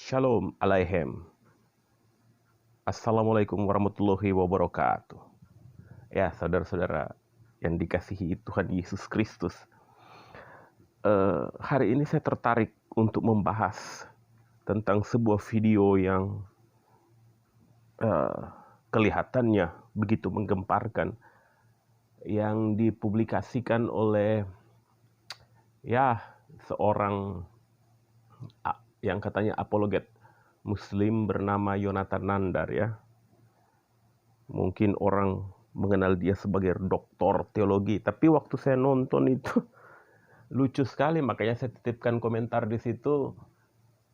Shalom Aleichem. Assalamualaikum warahmatullahi wabarakatuh. Ya, saudara-saudara yang dikasihi Tuhan Yesus Kristus. Hari ini saya tertarik untuk membahas tentang sebuah video yang kelihatannya begitu menggemparkan, yang dipublikasikan oleh seorang yang katanya apologet Muslim bernama Yonathan Nandar ya. Mungkin orang mengenal dia sebagai doktor teologi, tapi waktu saya nonton itu lucu sekali, makanya saya titipkan komentar di situ.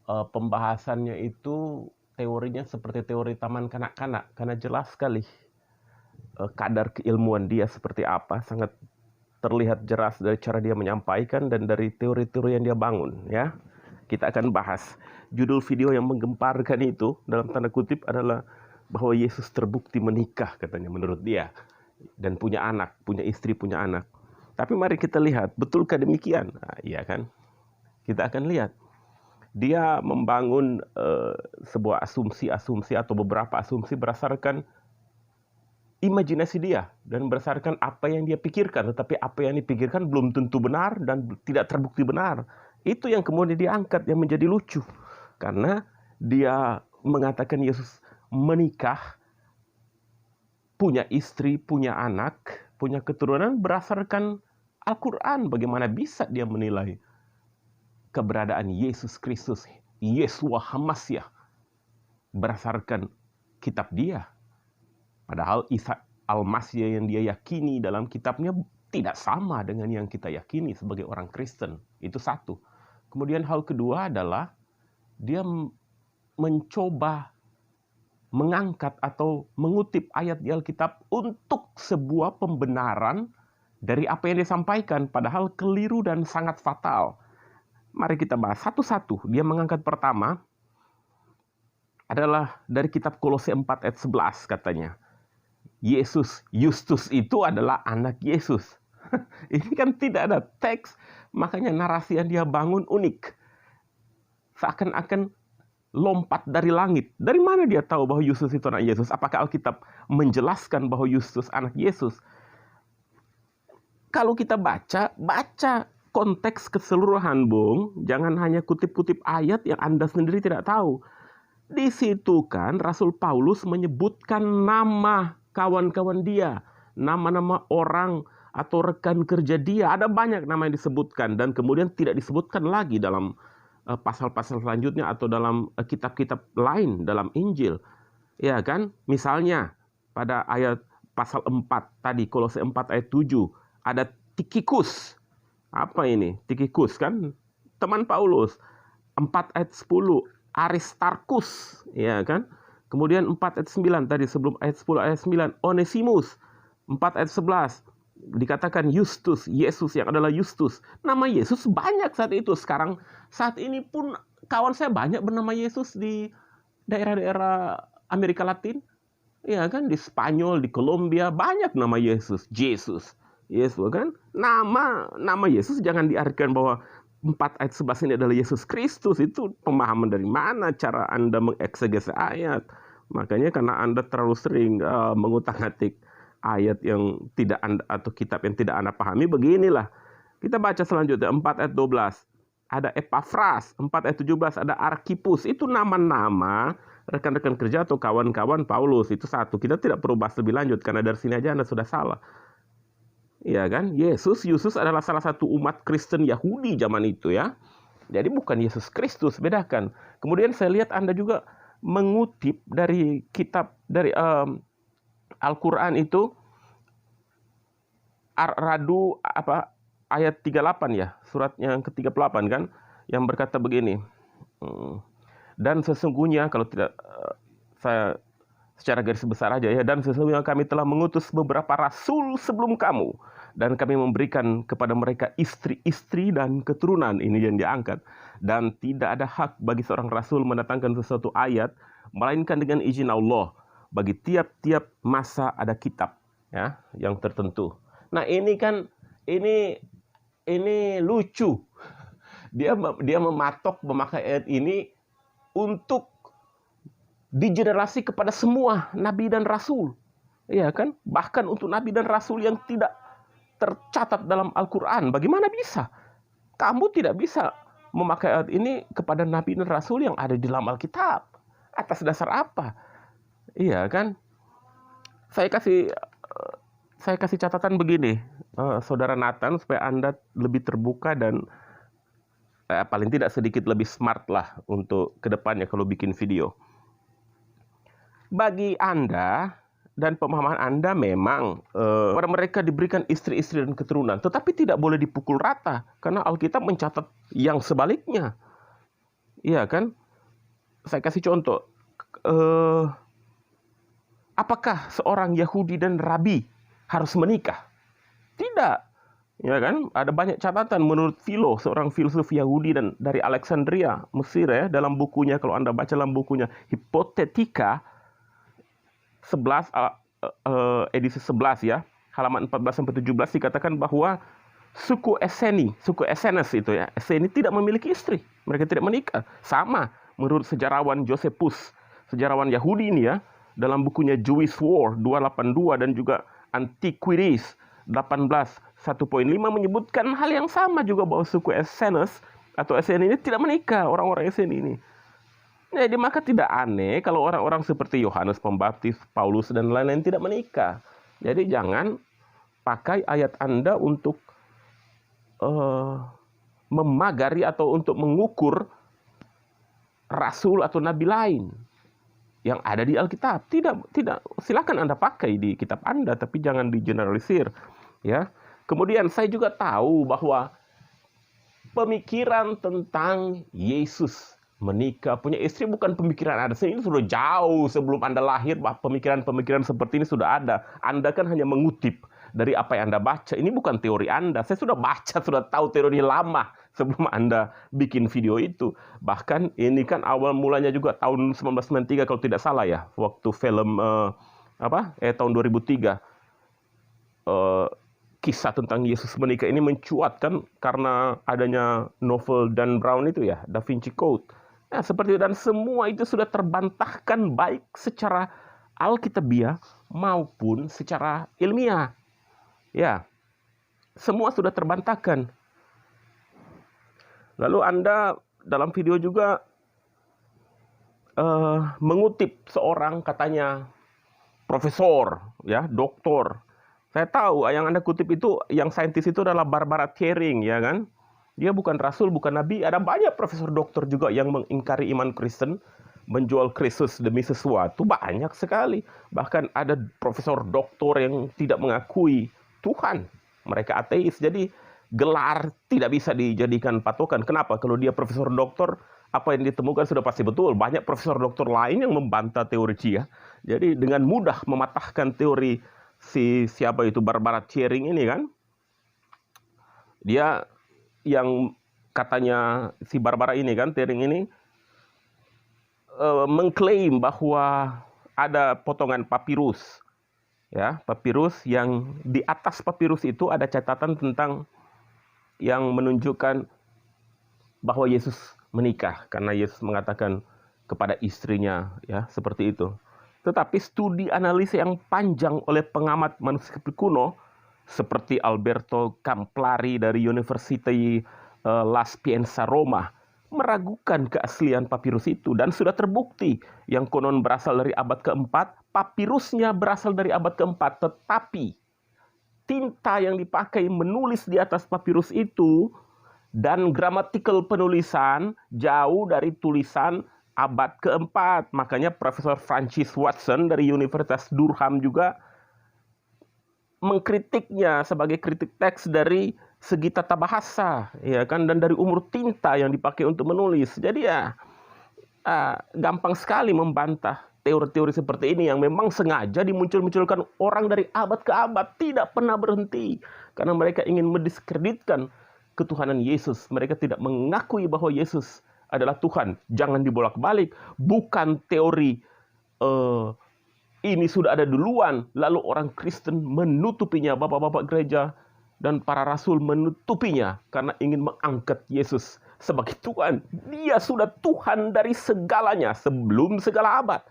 Pembahasannya itu teorinya seperti teori taman kanak-kanak, karena jelas sekali kadar keilmuan dia seperti apa, sangat terlihat jelas dari cara dia menyampaikan dan dari teori-teori yang dia bangun ya. Kita akan bahas. Judul video yang menggemparkan itu dalam tanda kutip adalah bahwa Yesus terbukti menikah katanya menurut dia, dan punya anak, punya istri, punya anak. Tapi mari kita lihat, betulkah demikian? Nah, iya kan? Kita akan lihat. Dia membangun sebuah asumsi-asumsi atau beberapa asumsi berdasarkan imajinasi dia dan berdasarkan apa yang dia pikirkan, tetapi apa yang dipikirkan belum tentu benar dan tidak terbukti benar. Itu yang kemudian diangkat, yang menjadi lucu, karena dia mengatakan Yesus menikah, punya istri, punya anak, punya keturunan berdasarkan Al-Quran. Bagaimana bisa dia menilai keberadaan Yesus Kristus, Yeshua HaMashiach, berdasarkan kitab dia? Padahal Isa Al-Masih yang dia yakini dalam kitabnya tidak sama dengan yang kita yakini sebagai orang Kristen. Itu satu. Kemudian hal kedua adalah dia mencoba mengangkat atau mengutip ayat di Alkitab untuk sebuah pembenaran dari apa yang disampaikan, padahal keliru dan sangat fatal. Mari kita bahas satu-satu. Dia mengangkat pertama adalah dari kitab Kolose 4 ayat 11 katanya. Yesus, Justus itu adalah anak Yesus. Ini kan tidak ada teks, makanya narasi yang dia bangun unik. Seakan-akan lompat dari langit. Dari mana dia tahu bahwa Justus itu anak Yesus? Apakah Alkitab menjelaskan bahwa Justus anak Yesus? Kalau kita baca konteks keseluruhan, Bung. Jangan hanya kutip-kutip ayat yang Anda sendiri tidak tahu. Di situ kan Rasul Paulus menyebutkan nama kawan-kawan dia, nama-nama orang atau rekan kerja dia. Ada banyak nama yang disebutkan dan kemudian tidak disebutkan lagi dalam pasal-pasal selanjutnya atau dalam kitab-kitab lain dalam Injil. Ya kan? Misalnya pada ayat pasal 4 tadi, Kolose 4 ayat 7, ada Tikhikus. Apa ini? Tikhikus kan teman Paulus. 4 ayat 10, Aristarkus, ya kan? Kemudian 4 ayat 9 tadi, sebelum ayat 10 ayat 9, Onesimus. 4 ayat 11 dikatakan Justus, Yesus yang adalah Justus. Nama Yesus banyak saat itu. Saat ini pun kawan saya banyak bernama Yesus di daerah-daerah Amerika Latin. Ya kan, di Spanyol, di Kolombia banyak nama Yesus, Yesus kan. Nama Yesus jangan diartikan bahwa 4 ayat 11 ini adalah Yesus Kristus. Itu pemahaman dari mana cara Anda mengeksegese ayat? Makanya karena Anda terlalu sering mengutak-atik ayat yang tidak Anda, atau kitab yang tidak Anda pahami, beginilah. Kita baca selanjutnya 4 ayat 12. Ada Epafras, 4 ayat 17 ada Arkipus. Itu nama-nama rekan-rekan kerja atau kawan-kawan Paulus. Itu satu. Kita tidak perlu bahas lebih lanjut karena dari sini aja Anda sudah salah. Ya kan? Yesus adalah salah satu umat Kristen Yahudi zaman itu ya. Jadi bukan Yesus Kristus, bedakan. Kemudian saya lihat Anda juga mengutip dari kitab dari Al-Quran itu Ar-Radu ayat 38 ya, surat yang ke-38 kan, yang berkata begini. Dan sesungguhnya, kalau tidak saya secara garis besar aja ya, dan sesungguhnya kami telah mengutus beberapa rasul sebelum kamu, dan kami memberikan kepada mereka istri-istri dan keturunan. Ini yang diangkat. Dan tidak ada hak bagi seorang rasul mendatangkan sesuatu ayat melainkan dengan izin Allah. Bagi tiap-tiap masa ada kitab ya yang tertentu. Nah, ini kan ini lucu. Dia mematok memakai ayat ini untuk digenerasi kepada semua nabi dan rasul. Ya kan? Bahkan untuk nabi dan rasul yang tidak tercatat dalam Al-Quran. Bagaimana bisa? Kamu tidak bisa memakai ayat ini kepada nabi dan rasul yang ada di dalam Alkitab. Atas dasar apa? Iya kan? Saya kasih catatan begini, Saudara Nathan, supaya Anda lebih terbuka dan paling tidak sedikit lebih smart lah untuk kedepannya kalau bikin video. Bagi Anda dan pemahaman Anda memang pada mereka diberikan istri-istri dan keturunan, tetapi tidak boleh dipukul rata karena Alkitab mencatat yang sebaliknya. Iya kan? Saya kasih contoh. Apakah seorang Yahudi dan Rabi harus menikah? Tidak. Ya kan? Ada banyak catatan menurut Philo, seorang filsuf Yahudi dan dari Alexandria, Mesir ya, dalam bukunya, kalau Anda baca dalam bukunya Hypothetica 11 edisi 11 ya, halaman 14-17 dikatakan bahwa suku Essenes itu ya, Esseni tidak memiliki istri, mereka tidak menikah. Sama menurut sejarawan Josephus, sejarawan Yahudi ini ya, dalam bukunya Jewish War 282 dan juga Antiquities 18:1.5 menyebutkan hal yang sama juga, bahwa suku Essenes atau Esseni ini tidak menikah, orang-orang Esseni ini. Jadi maka tidak aneh kalau orang-orang seperti Yohanes Pembaptis, Paulus dan lain-lain tidak menikah. Jadi jangan pakai ayat Anda untuk memagari atau untuk mengukur rasul atau nabi lain yang ada di Alkitab. Tidak, silakan Anda pakai di kitab Anda, tapi jangan digeneralisir, ya. Kemudian saya juga tahu bahwa pemikiran tentang Yesus menikah, punya istri bukan pemikiran Anda. Ini sudah jauh sebelum Anda lahir, bahwa pemikiran-pemikiran seperti ini sudah ada. Anda kan hanya mengutip dari apa yang Anda baca. Ini bukan teori Anda. Saya sudah baca, sudah tahu teori lama sebelum Anda bikin video itu. Bahkan ini kan awal mulanya juga tahun 1993 kalau tidak salah ya, waktu film tahun 2003 kisah tentang Yesus menikah ini mencuat kan karena adanya novel Dan Brown itu ya, Da Vinci Code. Nah, seperti itu, dan semua itu sudah terbantahkan baik secara alkitabiah maupun secara ilmiah. Ya, semua sudah terbantahkan. Lalu Anda dalam video juga mengutip seorang katanya profesor, ya, doktor. Saya tahu yang Anda kutip itu, yang saintis itu adalah Barbara Thiering, ya kan? Dia bukan rasul, bukan nabi. Ada banyak profesor doktor juga yang mengingkari iman Kristen, menjual Kristus demi sesuatu, banyak sekali. Bahkan ada profesor doktor yang tidak mengakui Tuhan. Mereka ateis. Jadi gelar tidak bisa dijadikan patokan. Kenapa? Kalau dia profesor doktor, apa yang ditemukan sudah pasti betul. Banyak profesor doktor lain yang membantah teori dia. Jadi dengan mudah mematahkan teori siapa itu Barbara Thiering ini kan. Dia yang katanya si Barbara ini kan, Thiering ini mengklaim bahwa ada potongan papirus, ya, papirus yang di atas papirus itu ada catatan tentang yang menunjukkan bahwa Yesus menikah karena Yesus mengatakan kepada istrinya, ya, seperti itu. Tetapi studi analisa yang panjang oleh pengamat manuskrip kuno seperti Alberto Camplari dari University La Sapienza Roma meragukan keaslian papirus itu, dan sudah terbukti yang konon berasal dari abad keempat, papirusnya berasal dari abad keempat, tetapi tinta yang dipakai menulis di atas papirus itu dan gramatikal penulisan jauh dari tulisan abad keempat. Makanya Profesor Francis Watson dari Universitas Durham juga mengkritiknya sebagai kritik teks dari segi tata bahasa, ya kan, dan dari umur tinta yang dipakai untuk menulis. Jadi ya gampang sekali membantah teori-teori seperti ini yang memang sengaja dimuncul-munculkan orang dari abad ke abad, tidak pernah berhenti karena mereka ingin mendiskreditkan ketuhanan Yesus. Mereka tidak mengakui bahwa Yesus adalah Tuhan. Jangan dibolak-balik. Bukan teori ini sudah ada duluan, lalu orang Kristen menutupinya, bapak-bapak gereja dan para rasul menutupinya karena ingin mengangkat Yesus sebagai Tuhan. Dia sudah Tuhan dari segalanya sebelum segala abad.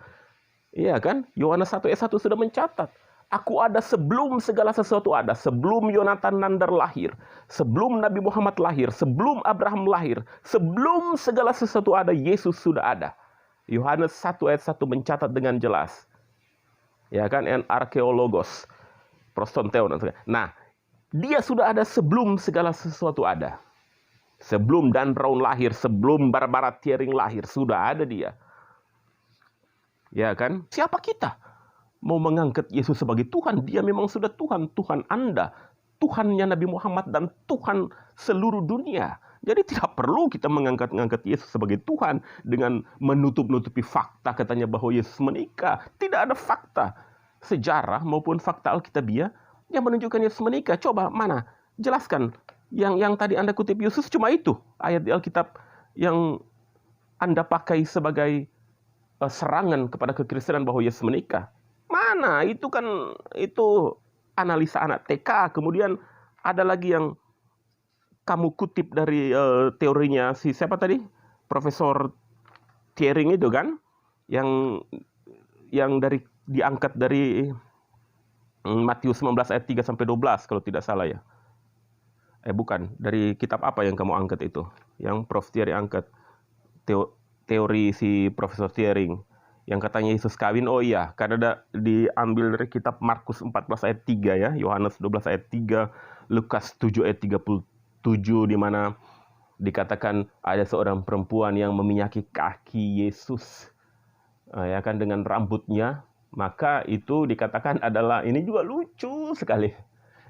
Iya kan? Yohanes 1 ayat 1 sudah mencatat. Aku ada sebelum segala sesuatu ada. Sebelum Yonatan Nandar lahir. Sebelum Nabi Muhammad lahir. Sebelum Abraham lahir. Sebelum segala sesuatu ada, Yesus sudah ada. Yohanes 1 ayat 1 mencatat dengan jelas. Ya kan? En arkeologos. Prostonteon. Nah, dia sudah ada sebelum segala sesuatu ada. Sebelum Dan Brown lahir. Sebelum Barbara Thiering lahir. Sudah ada dia. Ya kan? Siapa kita mau mengangkat Yesus sebagai Tuhan? Dia memang sudah Tuhan. Tuhan Anda, Tuhannya Nabi Muhammad, dan Tuhan seluruh dunia. Jadi tidak perlu kita mengangkat Yesus sebagai Tuhan dengan menutup-nutupi fakta katanya bahwa Yesus menikah. Tidak ada fakta sejarah maupun fakta Alkitabiah yang menunjukkan Yesus menikah. Coba mana? Jelaskan. Yang tadi Anda kutip Yesus cuma itu. Ayat di Alkitab yang Anda pakai sebagai serangan kepada kekristenan bahwa Yesus menikah. Mana? Itu kan itu analisa anak TK. Kemudian ada lagi yang kamu kutip dari teorinya si siapa tadi? Profesor Thiering itu kan? Yang diangkat dari Matius 19 ayat 3 sampai 12 kalau tidak salah ya. Bukan, dari kitab apa yang kamu angkat itu? Yang Prof Thiering angkat. Teori si Profesor Thiering yang katanya Yesus kawin. Oh iya, karena diambil dari kitab Markus 14 ayat 3 ya, Yohanes 12 ayat 3, Lukas 7 ayat 37 di mana dikatakan ada seorang perempuan yang meminyaki kaki Yesus ya kan dengan rambutnya. Maka itu dikatakan adalah, ini juga lucu sekali,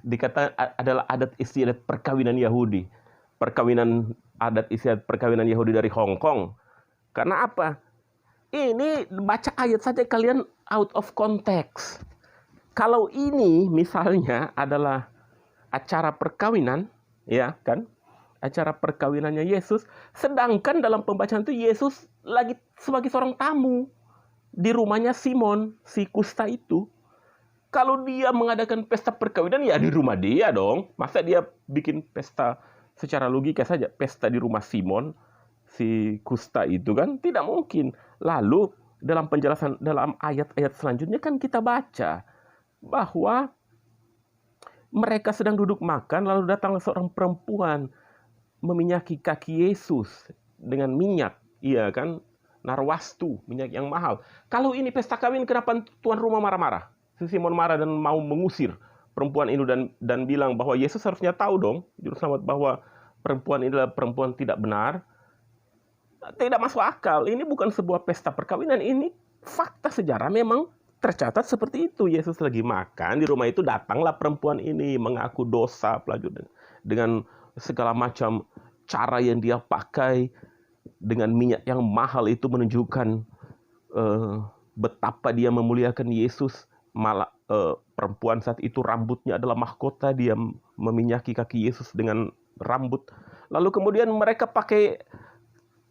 dikatakan adalah adat istiadat perkawinan Yahudi. Adat istiadat perkawinan Yahudi dari Hong Kong. Karena apa? Ini baca ayat saja kalian out of context. Kalau ini misalnya adalah acara perkawinan, ya kan? Acara perkawinannya Yesus, sedangkan dalam pembacaan itu Yesus lagi sebagai seorang tamu di rumahnya Simon, si kusta itu. Kalau dia mengadakan pesta perkawinan, ya di rumah dia dong. Masa dia bikin pesta secara logika saja, pesta di rumah Simon, si kusta itu kan? Tidak mungkin. Lalu dalam penjelasan dalam ayat-ayat selanjutnya kan kita baca bahwa mereka sedang duduk makan, lalu datanglah seorang perempuan meminyaki kaki Yesus dengan minyak, iya kan? Narwastu, minyak yang mahal. Kalau ini pesta kawin, kenapa tuan rumah marah-marah? Si Simon marah dan mau mengusir perempuan itu dan bilang bahwa Yesus harusnya tahu dong, juru selamat, bahwa perempuan ini adalah perempuan tidak benar. Tidak masuk akal. Ini bukan sebuah pesta perkawinan. Ini fakta sejarah memang tercatat seperti itu. Yesus lagi makan di rumah itu, datanglah perempuan ini mengaku dosa pelacur dengan segala macam cara yang dia pakai dengan minyak yang mahal itu menunjukkan betapa dia memuliakan Yesus. Malah perempuan saat itu rambutnya adalah mahkota, dia meminyaki kaki Yesus dengan rambut. Lalu kemudian mereka pakai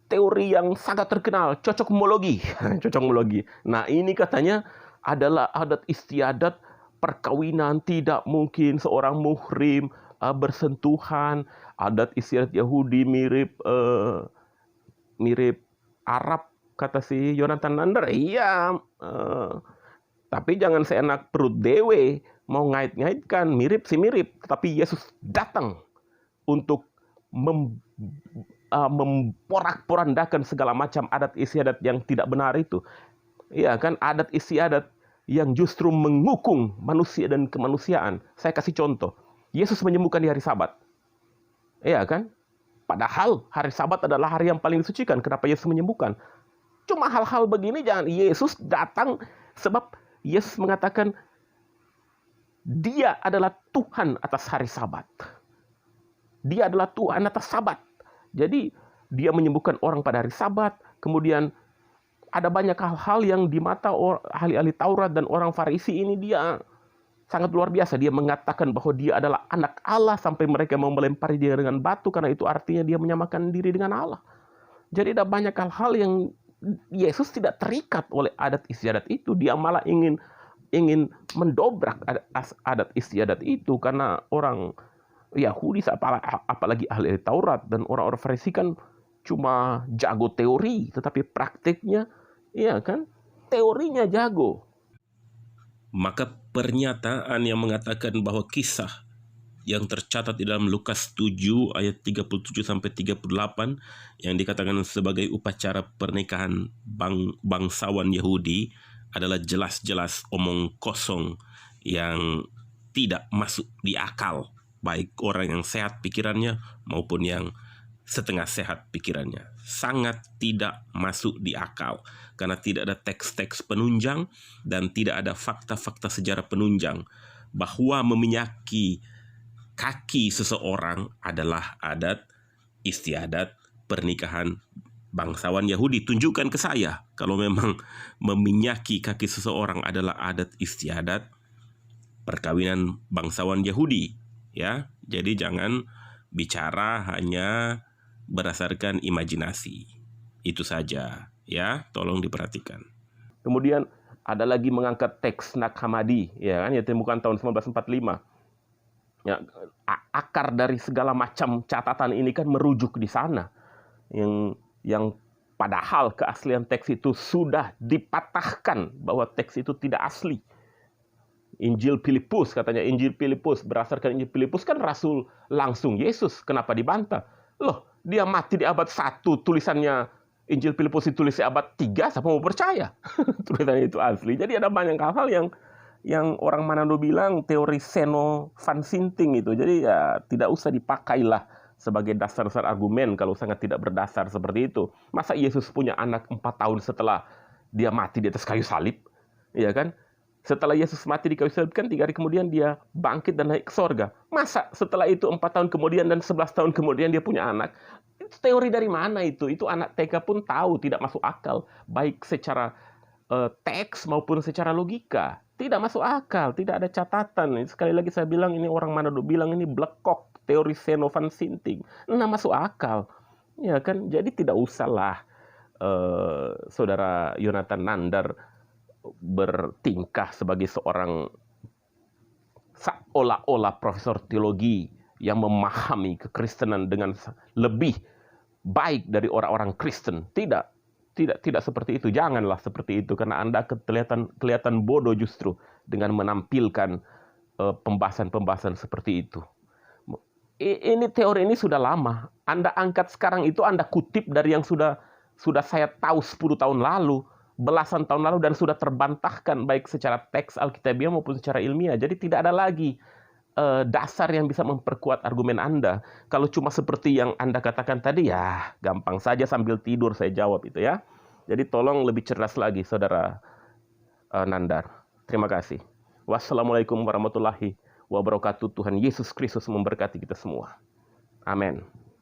teori yang sangat terkenal, cocokmologi. Cocokmologi. Nah, ini katanya adalah adat istiadat perkawinan, tidak mungkin seorang muhrim bersentuhan. Adat istiadat Yahudi mirip Arab, kata si Yonatan Nandar. Iya, tapi jangan seenak perut dewe mau ngait-ngaitkan, mirip sih mirip, tetapi Yesus datang untuk memporak-porandakan segala macam adat istiadat yang tidak benar itu. Iya kan, adat istiadat yang justru mengukung manusia dan kemanusiaan. Saya kasih contoh. Yesus menyembuhkan di hari Sabat. Iya kan? Padahal hari Sabat adalah hari yang paling disucikan. Kenapa Yesus menyembuhkan? Cuma hal-hal begini jangan. Yesus datang sebab Yesus mengatakan dia adalah Tuhan atas hari Sabat. Dia adalah Tuhan atas Sabat. Jadi dia menyembuhkan orang pada hari Sabat. Kemudian ada banyak hal-hal yang di mata ahli-ahli Taurat dan orang Farisi ini dia sangat luar biasa. Dia mengatakan bahwa dia adalah anak Allah sampai mereka mau melempari dia dengan batu karena itu artinya dia menyamakan diri dengan Allah. Jadi ada banyak hal-hal yang Yesus tidak terikat oleh adat istiadat itu. Dia malah ingin mendobrak adat istiadat itu karena orang Yahudi apalagi ahli Taurat dan orang-orang Farisi kan cuma jago teori, tetapi praktiknya, iya kan, teorinya jago. Maka pernyataan yang mengatakan bahwa kisah yang tercatat di dalam Lukas 7 ayat 37 sampai 38 yang dikatakan sebagai upacara pernikahan bangsawan Yahudi adalah jelas-jelas omong kosong yang tidak masuk di akal, baik orang yang sehat pikirannya maupun yang setengah sehat pikirannya. Sangat tidak masuk di akal karena tidak ada teks-teks penunjang dan tidak ada fakta-fakta sejarah penunjang bahwa meminyaki kaki seseorang adalah adat istiadat pernikahan bangsawan Yahudi. Tunjukkan ke saya kalau memang meminyaki kaki seseorang adalah adat istiadat perkawinan bangsawan Yahudi, ya. Jadi jangan bicara hanya berdasarkan imajinasi. Itu saja, ya. Tolong diperhatikan. Kemudian ada lagi mengangkat teks Nag Hammadi, ya kan, yang ditemukan tahun 1945. Ya, akar dari segala macam catatan ini kan merujuk di sana, yang padahal keaslian teks itu sudah dipatahkan bahwa teks itu tidak asli. Injil Filipus, katanya Injil Filipus, berdasarkan Injil Filipus kan rasul langsung Yesus, kenapa dibantah? Loh, dia mati di abad 1, tulisannya Injil Filipus ditulis di abad 3, siapa mau percaya? Tulisannya itu asli. Jadi ada banyak hal-hal yang orang Manado bilang teori Zeno van Sinting itu. Jadi ya tidak usah dipakailah sebagai dasar-dasar argumen kalau sangat tidak berdasar seperti itu. Masa Yesus punya anak 4 tahun setelah dia mati di atas kayu salib? Ya kan? Setelah Yesus mati di kayu salib kan 3 hari kemudian dia bangkit dan naik ke sorga. Masa setelah itu 4 tahun kemudian dan 11 tahun kemudian dia punya anak? Itu teori dari mana itu? Itu anak TK pun tahu tidak masuk akal. Baik secara teks maupun secara logika. Tidak masuk akal, tidak ada catatan. Sekali lagi saya bilang, ini orang Manado bilang ini blekok, teori Zeno van Sinting. Nah, masuk akal. Ya kan, jadi tidak usahlah saudara Yonatan Nandar bertingkah sebagai seorang seolah-olah profesor teologi yang memahami kekristenan dengan lebih baik dari orang-orang Kristen. Tidak seperti itu. Janganlah seperti itu, karena Anda kelihatan bodoh justru dengan menampilkan pembahasan-pembahasan seperti itu. Ini teori ini sudah lama. Anda angkat sekarang itu, Anda kutip dari yang sudah saya tahu 10 tahun lalu, belasan tahun lalu, dan sudah terbantahkan baik secara teks Alkitabiah maupun secara ilmiah. Jadi tidak ada lagi dasar yang bisa memperkuat argumen Anda. Kalau cuma seperti yang Anda katakan tadi, ya gampang saja sambil tidur saya jawab itu ya. Jadi tolong lebih cerdas lagi, saudara Nandar. Terima kasih. Wassalamualaikum warahmatullahi wabarakatuh. Tuhan Yesus Kristus memberkati kita semua. Amin.